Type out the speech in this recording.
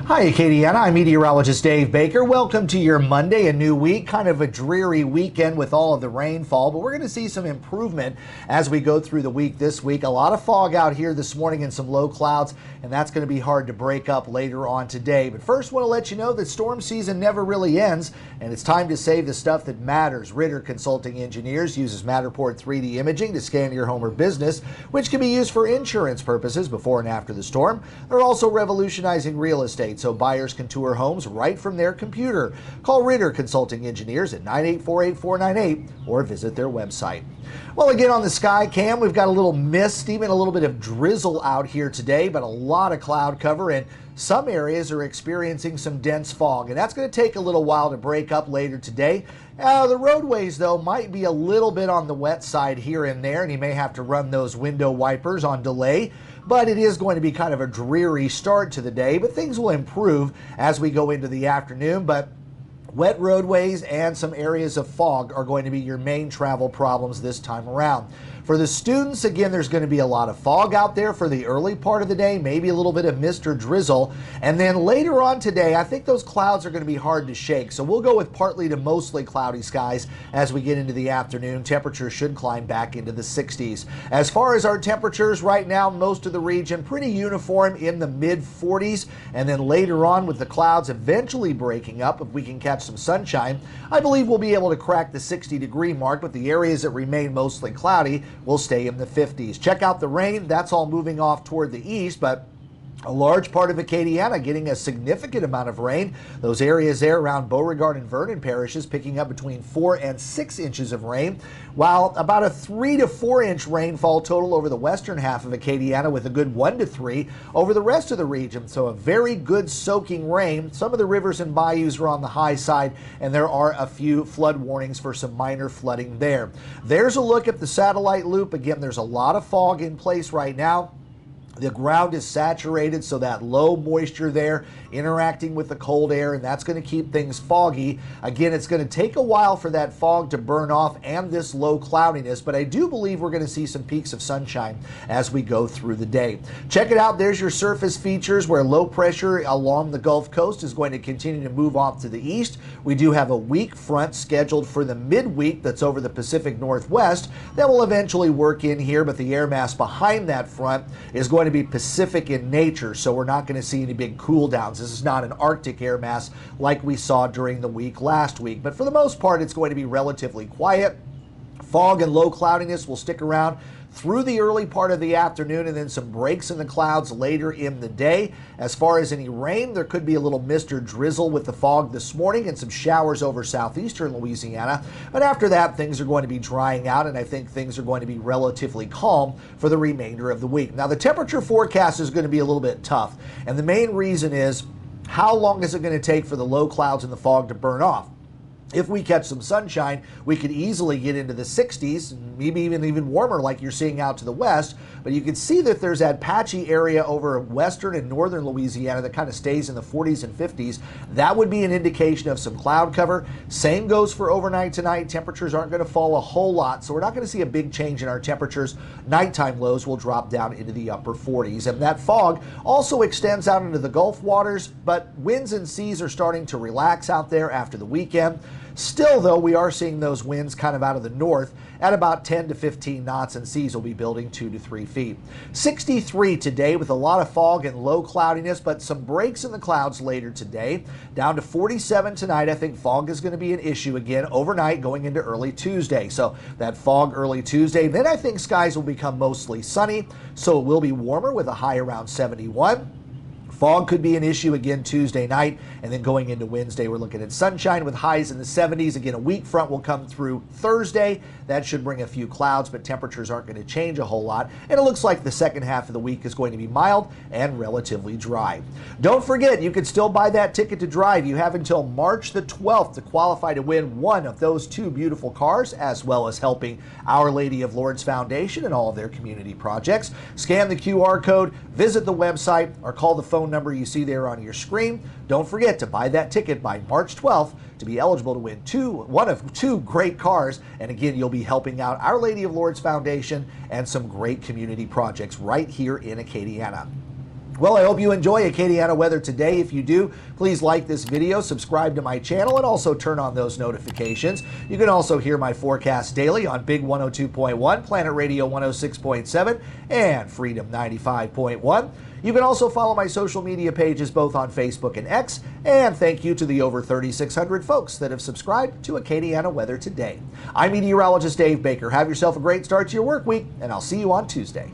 Hi, Acadiana. I'm meteorologist Dave Baker. Welcome to your Monday, a new week, kind of a dreary weekend with all of the rainfall, but we're going to see some improvement as we go through the week this week. A lot of fog out here this morning and some low clouds, and that's going to be hard to break up later on today. But first, I want to let you know that storm season never really ends, and it's time to save the stuff that matters. Ritter Consulting Engineers uses Matterport 3D imaging to scan your home or business, which can be used for insurance purposes before and after the storm. They're also revolutionizing real estate, so buyers can tour homes right from their computer. Call Ritter Consulting Engineers at 984-8498 or visit their website. Well, again on the sky cam, we've got a little mist, even a little bit of drizzle out here today, but a lot of cloud cover, and some areas are experiencing some dense fog, and that's going to take a little while to break up later today. The roadways, though, might be a little bit on the wet side here and there, and you may have to run those window wipers on delay. But it is going to be kind of a dreary start to the day, but things will improve as we go into the afternoon. But wet roadways and some areas of fog are going to be your main travel problems this time around. For the students, again, there's going to be a lot of fog out there for the early part of the day, maybe a little bit of mist or drizzle. And then later on today, I think those clouds are going to be hard to shake. So we'll go with partly to mostly cloudy skies as we get into the afternoon. Temperatures should climb back into the 60s. As far as our temperatures right now, most of the region pretty uniform in the mid 40s. And then later on with the clouds eventually breaking up, if we can catch some sunshine, I believe we'll be able to crack the 60-degree mark, but the areas that remain mostly cloudy will stay in the 50s. Check out the rain. That's all moving off toward the east, but a large part of Acadiana getting a significant amount of rain. Those areas there around Beauregard and Vernon parishes picking up between 4 and 6 inches of rain, while about a 3 to 4 inch rainfall total over the western half of Acadiana, with a good 1 to 3 over the rest of the region. So a very good soaking rain. Some of the rivers and bayous are on the high side, and there are a few flood warnings for some minor flooding there. There's a look at the satellite loop. Again, there's a lot of fog in place right now. The ground is saturated, so that low moisture there interacting with the cold air, and that's going to keep things foggy. Again, it's going to take a while for that fog to burn off and this low cloudiness, but I do believe we're going to see some peaks of sunshine as we go through the day. Check it out. There's your surface features where low pressure along the Gulf Coast is going to continue to move off to the east. We do have a weak front scheduled for the midweek that's over the Pacific Northwest that will eventually work in here, but the air mass behind that front is going to be Pacific in nature, so we're not going to see any big cool downs. This is not an Arctic air mass like we saw during the week last week, but for the most part it's going to be relatively quiet. Fog and low cloudiness will stick around through the early part of the afternoon, and then some breaks in the clouds later in the day. As far as any rain, there could be a little mist or drizzle with the fog this morning and some showers over southeastern Louisiana. But after that, things are going to be drying out, and I think things are going to be relatively calm for the remainder of the week. Now, the temperature forecast is going to be a little bit tough, and the main reason is how long is it going to take for the low clouds and the fog to burn off? If we catch some sunshine, we could easily get into the 60s, maybe even warmer like you're seeing out to the west. But you can see that there's that patchy area over western and northern Louisiana that kind of stays in the 40s and 50s. That would be an indication of some cloud cover. Same goes for overnight tonight. Temperatures aren't going to fall a whole lot, so we're not going to see a big change in our temperatures. Nighttime lows will drop down into the upper 40s. And that fog also extends out into the Gulf waters, but winds and seas are starting to relax out there after the weekend. Still, though, we are seeing those winds kind of out of the north at about 10 to 15 knots, and seas will be building 2 to 3 feet. 63 today with a lot of fog and low cloudiness, but some breaks in the clouds later today. Down to 47 tonight. I think fog is going to be an issue again overnight going into early Tuesday. So that fog early Tuesday. Then I think skies will become mostly sunny, so it will be warmer with a high around 71. Fog could be an issue again Tuesday night, and then going into Wednesday, we're looking at sunshine with highs in the 70s. Again, a weak front will come through Thursday. That should bring a few clouds, but temperatures aren't going to change a whole lot. And it looks like the second half of the week is going to be mild and relatively dry. Don't forget, you can still buy that ticket to drive. You have until March the 12th to qualify to win one of those two beautiful cars, as well as helping Our Lady of Lourdes Foundation and all of their community projects. Scan the QR code, visit the website, or call the phone number you see there on your screen. Don't forget to buy that ticket by March 12th to be eligible to win one of two great cars. And again, you'll be helping out Our Lady of Lourdes Foundation and some great community projects right here in Acadiana. Well, I hope you enjoy Acadiana weather today. If you do, please like this video, subscribe to my channel, and also turn on those notifications. You can also hear my forecast daily on Big 102.1, Planet Radio 106.7, and Freedom 95.1. You can also follow my social media pages both on Facebook and X, and thank you to the over 3,600 folks that have subscribed to Acadiana Weather Today. I'm meteorologist Dave Baker. Have yourself a great start to your work week, and I'll see you on Tuesday.